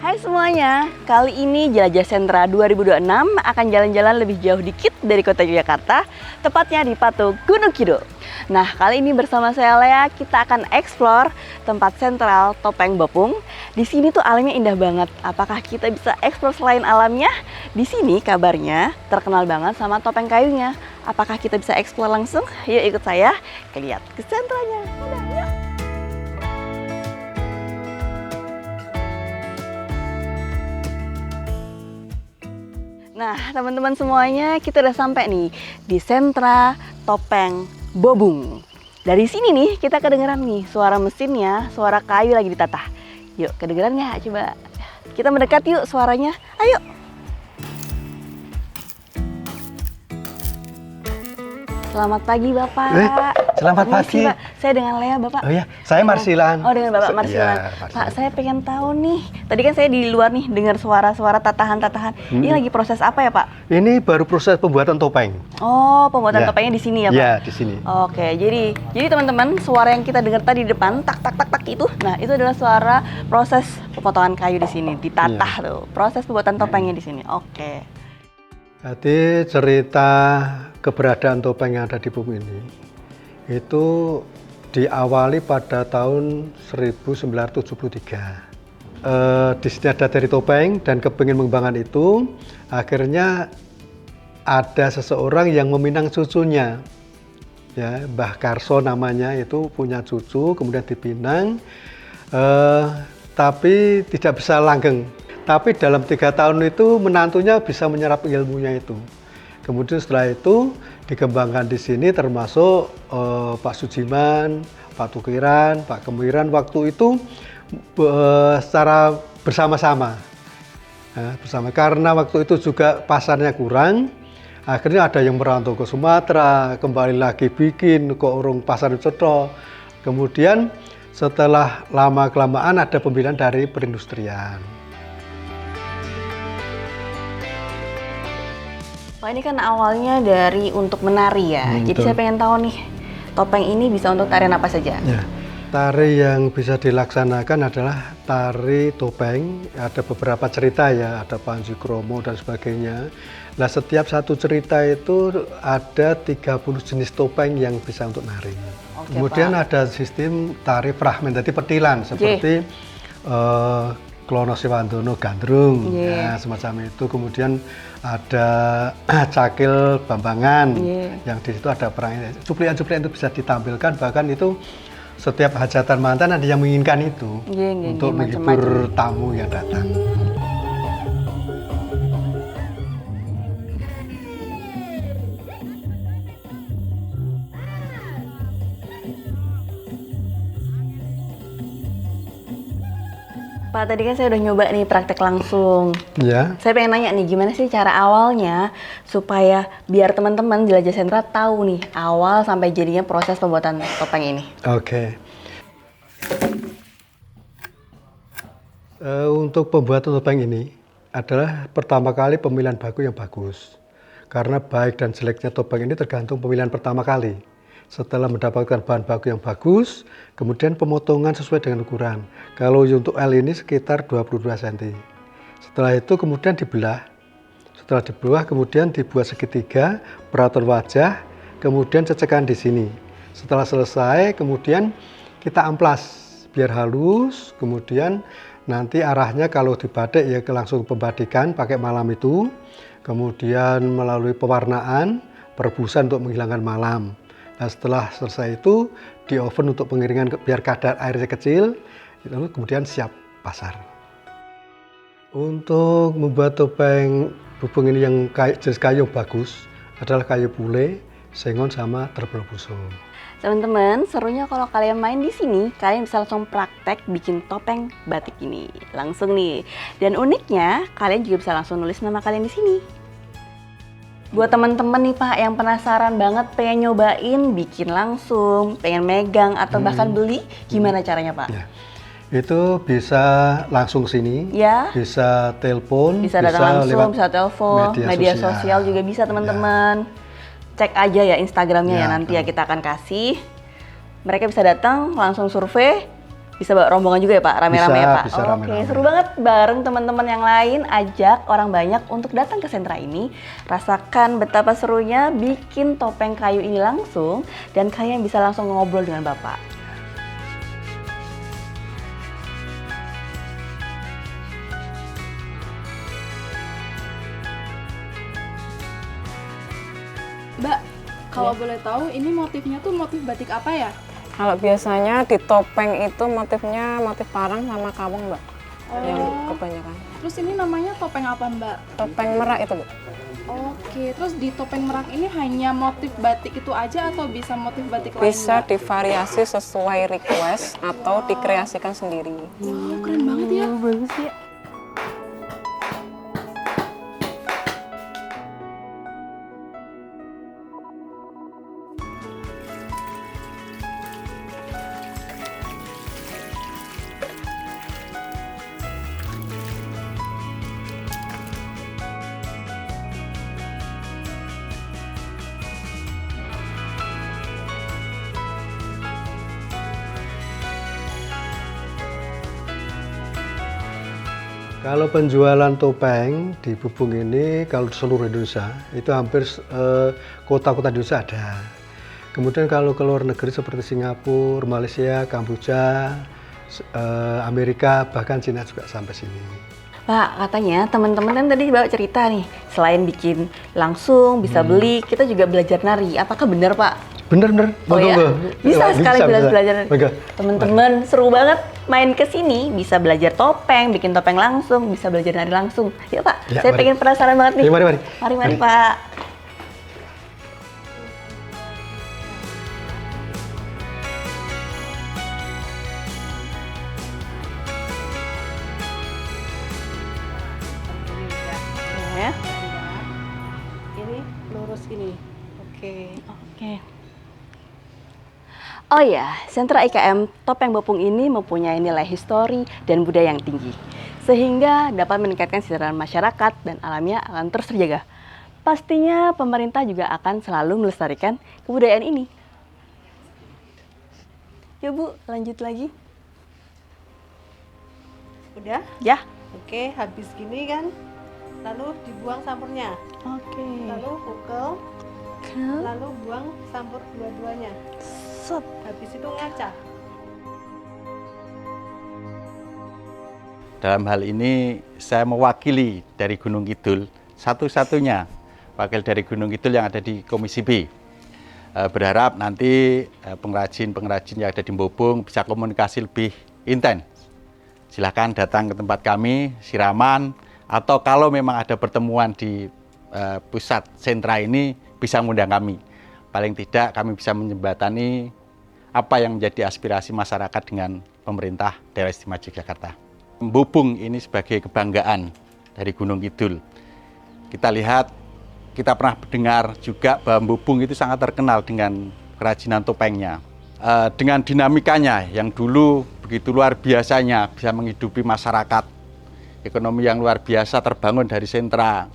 Hai semuanya, kali ini Jelajah Sentra 2026 akan jalan-jalan lebih jauh dikit dari kota Yogyakarta, tepatnya di Patung Gunung Kidul. Nah, kali ini bersama saya Lea, kita akan explore tempat sentral Topeng Bopung. Di sini tuh alamnya indah banget. Apakah kita bisa explore selain alamnya? Di sini kabarnya terkenal banget sama topeng kayunya. Apakah kita bisa explore langsung? Yuk ikut saya lihat ke sentranya. Udah, yuk. Nah, teman-teman semuanya, kita udah sampai nih di sentra Topeng Bopung. Dari sini nih, kita kedengeran nih suara mesinnya, suara kayu lagi ditata. Yuk, kedengeran nggak? Coba kita mendekat yuk suaranya. Ayo. Selamat pagi, Bapak. Selamat pagi. Pak. Saya dengan Lea, Bapak. Oh iya, saya Marsilan. Oh, dengan Bapak Marsilan. Ya, Pak, saya pengen tahu nih. Tadi kan saya di luar nih dengar suara-suara tatahan-tatahan. Ini lagi proses apa ya, Pak? Ini baru proses pembuatan topeng. Oh, pembuatan Ya. topengnya di sini ya, Pak? Iya, di sini. Oke, jadi teman-teman, suara yang kita dengar tadi di depan tak tak tak tak itu, nah itu adalah suara proses pemotongan kayu di sini, ditatah tuh. Proses pembuatan topengnya di sini. Oke. Jadi cerita keberadaan topeng yang ada di bumi ini itu diawali pada tahun 1973. Di sini ada dari topeng dan kepingin mengembangkan itu, akhirnya ada seseorang yang meminang cucunya, ya Mbah Karso namanya, itu punya cucu, kemudian dipinang, tapi tidak bisa langgeng. Tapi dalam 3 tahun itu menantunya bisa menyerap ilmunya itu. Kemudian setelah itu dikembangkan di sini, termasuk Pak Sujiman, Pak Tukiran, Pak Kemiran waktu itu secara bersama-sama. Bersama karena waktu itu juga pasarnya kurang, akhirnya ada yang merantau ke Sumatera, kembali lagi bikin ke orang pasar Ceto. Kemudian setelah lama-kelamaan ada pembinaan dari perindustrian. Pak, ini kan awalnya dari untuk menari ya. Jadi Betul. saya pengen tahu nih, topeng ini bisa untuk tarian apa saja? Ya, tari yang bisa dilaksanakan adalah tari topeng. Ada beberapa cerita ya, ada Panji Kromo dan sebagainya. Nah, setiap satu cerita itu ada 30 jenis topeng yang bisa untuk nari. Oke, Kemudian Pak. ada sistem tari fragmen, jadi petilan seperti Klono Siwandono Gandrung, ya, semacam itu. Kemudian ada Cakil Bambangan, yang di situ ada perang. Cuplian-cuplian itu bisa ditampilkan, bahkan itu setiap hajatan mantan ada yang menginginkan itu untuk menghibur tamu yang datang. Pak, tadi kan saya udah nyoba nih praktek langsung. Ya. Saya pengen nanya nih, gimana sih cara awalnya supaya biar teman-teman Jelajah Sentra tahu nih awal sampai jadinya proses pembuatan topeng ini. Oke. Untuk pembuatan topeng ini adalah pertama kali pemilihan baku yang bagus. Karena baik dan jeleknya topeng ini tergantung pemilihan pertama kali. Setelah mendapatkan bahan baku yang bagus, kemudian pemotongan sesuai dengan ukuran. Kalau untuk L ini sekitar 22 cm. Setelah itu kemudian dibelah. Setelah dibelah kemudian dibuat segitiga, peratur wajah, kemudian cecekan di sini. Setelah selesai kemudian kita amplas biar halus, kemudian nanti arahnya kalau dibatik ya langsung pembatikan pakai malam itu, kemudian melalui pewarnaan, perebusan untuk menghilangkan malam. Nah, setelah selesai itu di oven untuk pengeringan biar kadar airnya kecil, lalu kemudian siap pasar. Untuk membuat topeng bopung ini yang jenis kayu yang bagus adalah kayu pule, sengon sama terbel busung. Teman-teman, serunya kalau kalian main di sini, kalian bisa langsung praktek bikin topeng batik ini langsung nih. Dan uniknya, kalian juga bisa langsung nulis nama kalian di sini. Buat teman-teman nih Pak yang penasaran banget pengen nyobain bikin langsung, pengen megang atau bahkan beli, gimana caranya Pak? Ya. Itu bisa langsung sini, Ya. bisa telepon, Bisa datang langsung, lewat bisa telepon, media sosial juga bisa teman-teman. Cek aja ya Instagramnya ya nanti ya kita akan kasih. Mereka bisa datang langsung survei, Bisa bawa rombongan juga ya Pak, rame-rame ya Pak? Bisa Oke, rame-rame. seru banget bareng teman-teman yang lain, ajak orang banyak untuk datang ke sentra ini. Rasakan betapa serunya bikin topeng kayu ini langsung, dan kalian bisa langsung ngobrol dengan Bapak. Mbak, kalau boleh tahu ini motifnya tuh motif batik apa ya? Kalau biasanya di topeng itu motifnya motif parang sama kawung, Mbak. Yang kebanyakan. Terus ini namanya topeng apa Mbak? Topeng merak itu, Bu. Oke, terus di topeng merak ini hanya motif batik itu aja atau bisa motif batik lain? Bisa Mbak? divariasi sesuai request atau dikreasikan sendiri. Wow, keren banget ya. Bagus ya. Kalau penjualan topeng di Bubung ini, kalau di seluruh Indonesia, itu hampir kota-kota Indonesia ada. Kemudian kalau ke luar negeri seperti Singapura, Malaysia, Kamboja, Amerika, bahkan Cina juga sampai sini. Pak, katanya teman-teman kan tadi bawa cerita nih, selain bikin langsung bisa beli, kita juga belajar nari. Apakah benar Pak? Bener. Oh ya, bisa sekali belajar. Maka, Teman-teman seru banget main ke sini, bisa belajar topeng, bikin topeng langsung, bisa belajar nari langsung. Ya Pak, Ya, saya mari. pengen penasaran banget nih. Ya, mari. Mari Pak. Ya. Ini lurus gini. Oke. Oke. Oh ya, sentra IKM Topeng Bopung ini mempunyai nilai histori dan budaya yang tinggi, sehingga dapat meningkatkan kesejahteraan masyarakat dan alamnya akan terus terjaga. Pastinya pemerintah juga akan selalu melestarikan kebudayaan ini. Ya Bu, lanjut lagi. Udah? Ya. Oke, habis gini kan. Lalu dibuang sampurnya. Oke. Lalu ukel, lalu buang sampur dua-duanya. Set. Habis itu ngaca. Dalam hal ini saya mewakili dari Gunung Kidul, satu-satunya wakil dari Gunung Kidul yang ada di Komisi B. Berharap nanti pengrajin-pengrajin yang ada di Bopung bisa komunikasi lebih intens. Silakan datang ke tempat kami, Siraman, atau kalau memang ada pertemuan di pusat sentra ini, bisa mengundang kami. Paling tidak kami bisa menjembatani apa yang menjadi aspirasi masyarakat dengan pemerintah Daerah Istimewa Yogyakarta. Bopung ini sebagai kebanggaan dari Gunung Kidul. Kita lihat, kita pernah mendengar juga bahwa Bopung itu sangat terkenal dengan kerajinan topengnya. Dengan dinamikanya yang dulu begitu luar biasanya bisa menghidupi masyarakat. Ekonomi yang luar biasa terbangun dari sentra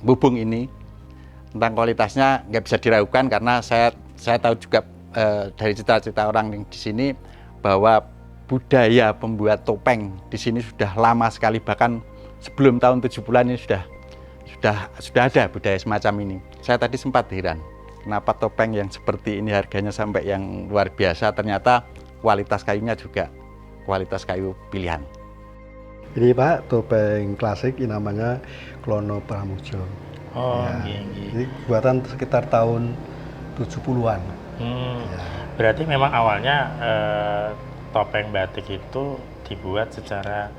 Bopung ini. Tentang kualitasnya nggak bisa diragukan karena saya tahu juga dari cerita-cerita orang yang di sini bahwa budaya pembuat topeng di sini sudah lama sekali, bahkan sebelum tahun 70-an ini sudah ada budaya semacam ini. Saya tadi sempat heran kenapa topeng yang seperti ini harganya sampai yang luar biasa, ternyata kualitas kayunya juga kualitas kayu pilihan. Ini Pak, topeng klasik ini namanya Klono Pramujo. Oh, Ya, iya. ini buatan sekitar tahun 70-an. Ya. Berarti memang awalnya topeng batik itu dibuat secara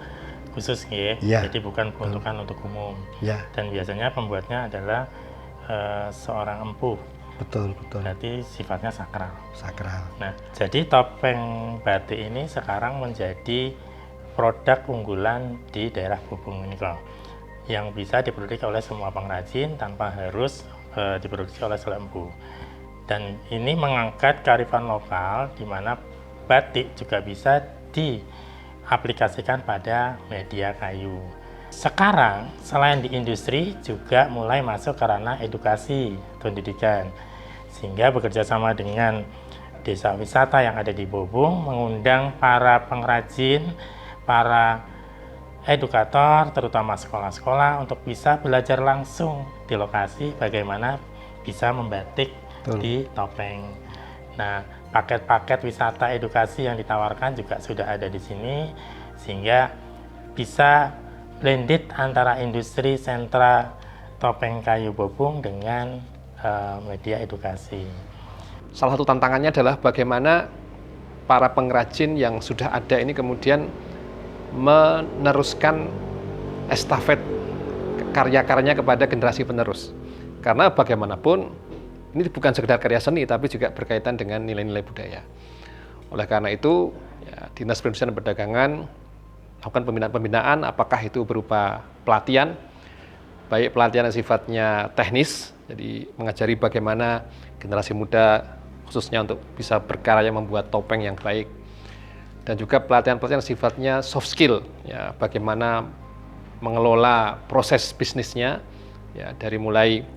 khusus ya, Iya. jadi bukan peruntukan untuk umum. Ya, Dan biasanya pembuatnya adalah seorang empu, betul. berarti sifatnya sakral. Sakral. Nah, jadi topeng batik ini sekarang menjadi produk unggulan di daerah Bopung ini, Kang, yang bisa diproduksi oleh semua pengrajin tanpa harus diproduksi oleh empu. Dan ini mengangkat kearifan lokal di mana batik juga bisa diaplikasikan pada media kayu. Sekarang selain di industri juga mulai masuk ke ranah edukasi pendidikan, sehingga bekerja sama dengan desa wisata yang ada di Bobong mengundang para pengrajin, para edukator, terutama sekolah-sekolah untuk bisa belajar langsung di lokasi bagaimana bisa membatik di topeng. Nah, paket-paket wisata edukasi yang ditawarkan juga sudah ada di sini, sehingga bisa blended antara industri sentra topeng kayu Bobong dengan media edukasi. Salah satu tantangannya adalah bagaimana para pengrajin yang sudah ada ini kemudian meneruskan estafet karya-karyanya kepada generasi penerus. Karena bagaimanapun ini bukan sekedar karya seni tapi juga berkaitan dengan nilai-nilai budaya. Oleh karena itu, ya, Dinas Perindustrian dan Perdagangan melakukan pembinaan-pembinaan, apakah itu berupa pelatihan, baik pelatihan yang sifatnya teknis, jadi mengajari bagaimana generasi muda khususnya untuk bisa berkarya membuat topeng yang baik, dan juga pelatihan-pelatihan sifatnya soft skill, ya, bagaimana mengelola proses bisnisnya, ya, dari mulai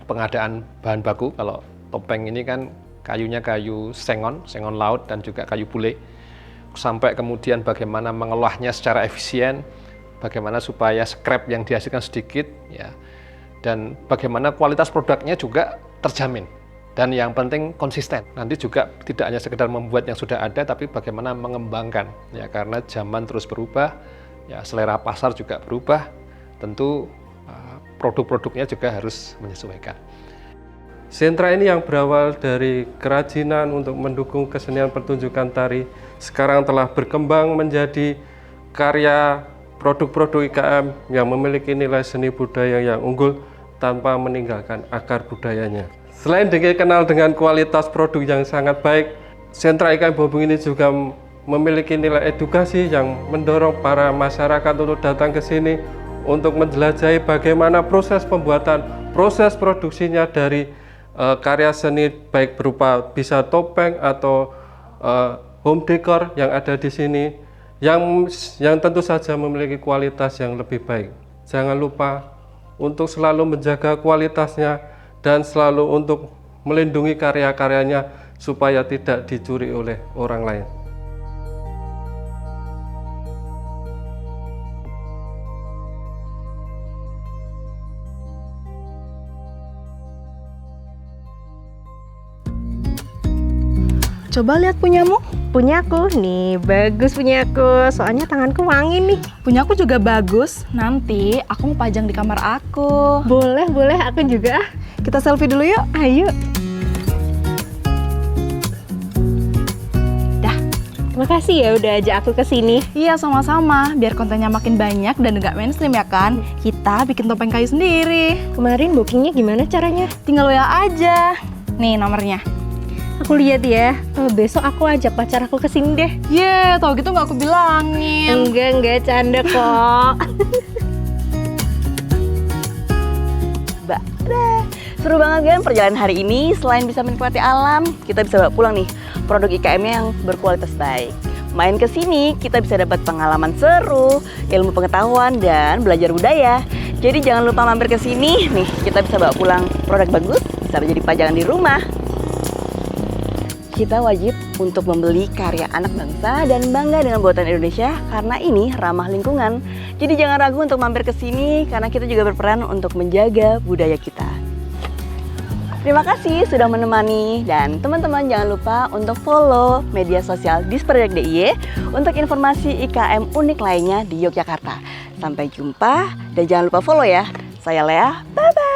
pengadaan bahan baku. Kalau topeng ini kan kayunya kayu sengon laut dan juga kayu bule, sampai kemudian bagaimana mengolahnya secara efisien, bagaimana supaya scrap yang dihasilkan sedikit, ya, dan bagaimana kualitas produknya juga terjamin. Dan yang penting konsisten. Nanti juga tidak hanya sekedar membuat yang sudah ada, tapi bagaimana mengembangkan. Ya, karena zaman terus berubah, ya, selera pasar juga berubah. Tentu produk-produknya juga harus menyesuaikan. Sentra ini yang berawal dari kerajinan untuk mendukung kesenian pertunjukan tari, sekarang telah berkembang menjadi karya produk-produk IKM yang memiliki nilai seni budaya yang unggul tanpa meninggalkan akar budayanya. Selain dikenal dengan kualitas produk yang sangat baik, sentra IKM Bobong ini juga memiliki nilai edukasi yang mendorong para masyarakat untuk datang ke sini untuk menjelajahi bagaimana proses pembuatan, proses produksinya dari karya seni, baik berupa bisa topeng atau home decor yang ada di sini, yang tentu saja memiliki kualitas yang lebih baik. Jangan lupa untuk selalu menjaga kualitasnya dan selalu untuk melindungi karya-karyanya supaya tidak dicuri oleh orang lain. Coba lihat punyamu. Punyaku nih, bagus punyaku. Soalnya tanganku wangi nih. Punyaku juga bagus. Nanti aku mau pajang di kamar aku. Boleh, aku juga. Kita selfie dulu yuk. Ayo. Dah. Makasih ya udah ajak aku ke sini. Iya, sama-sama. Biar kontennya makin banyak dan nggak mainstream ya kan. Kita bikin topeng kayu sendiri. Kemarin bookingnya gimana caranya? Tinggal WA aja. Nih nomornya. Aku lihat ya. Besok aku ajak pacar aku ke sini deh. Tau gitu nggak aku bilangin. Enggak, canda kok. Seru banget kan perjalanan hari ini. Selain bisa menikmati alam, kita bisa bawa pulang nih produk IKM-nya yang berkualitas baik. Main ke sini, kita bisa dapat pengalaman seru, ilmu pengetahuan, dan belajar budaya. Jadi jangan lupa mampir ke sini. Nih, kita bisa bawa pulang produk bagus, bisa menjadi pajangan di rumah. Kita wajib untuk membeli karya anak bangsa dan bangga dengan buatan Indonesia karena ini ramah lingkungan. Jadi jangan ragu untuk mampir ke sini karena kita juga berperan untuk menjaga budaya kita. Terima kasih sudah menemani dan teman-teman jangan lupa untuk follow media sosial Disperjak DIY untuk informasi IKM unik lainnya di Yogyakarta. Sampai jumpa dan jangan lupa follow ya. Saya Lea, bye-bye.